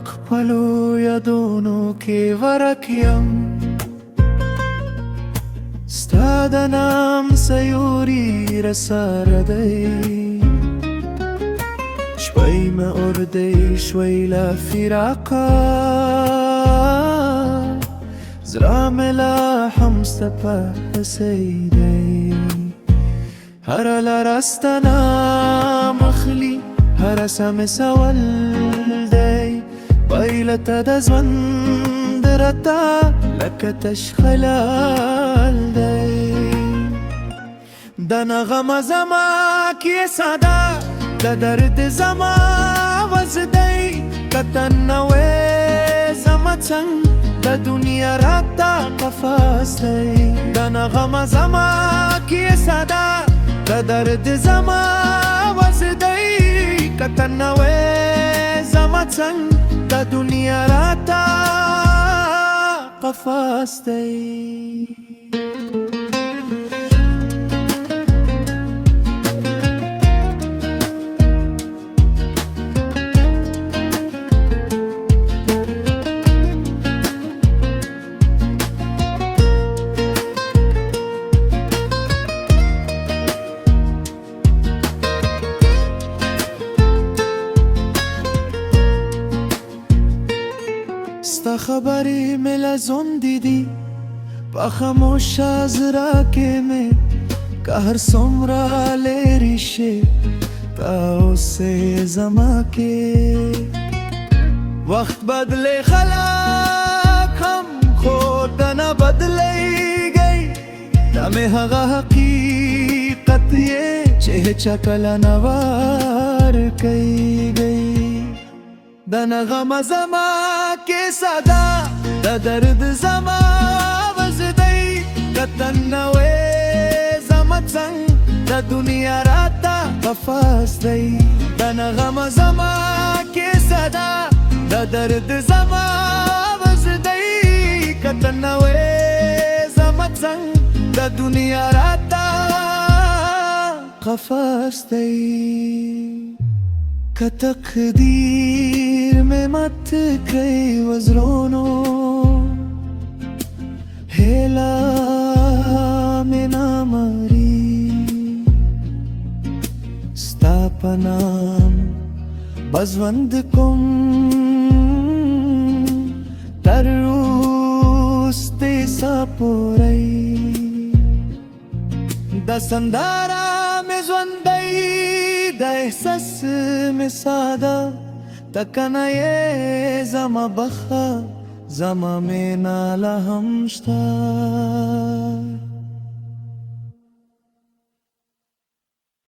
پخپلو یادونو کې ورک یم ستا د نام سیوري رساره دی شپی مې اوردی شوی له فراقه زړه مې لا هم ستا په پسې دی هره لاره ستا نام اخلي هره سمې سوال دی پایله ته د ژوند راته لکه تش خیال دی د نغمه زما کې ساده د درد زما وز دی کتن نوې زما څنګ د دنیا راته قفس دی د نغمه زما کې ساده د درد زما وز دی کتن نوې زما څنګ د دنیا راته قفس دی ستا خبرې مې لزوندې دي په خاموشه زړه کې مې که هر څومره لرې شي ته اوسې زما کې وخت بدلې خلک هم خو ته نه بدلېږئ دا مې هغه حقیقت یې چې هیچا کله نه ورکوي د نغمه زما کې ساده د درد زما وز دی کتن نوې زما څنګ د دنیا راته قفس دی د نغمه زما کې ساده د درد زما وز دی کتن نوې زما څنګ د دنیا راته قفس دی که تقدیر میں مت کئی وزرونو هیلا میں نامری ستا پنام بزوند کم تر روستے ساپوری دا سندارا میں زوندی د احساس می ساده تکنه یې زما بخه زما مینا لا هم شته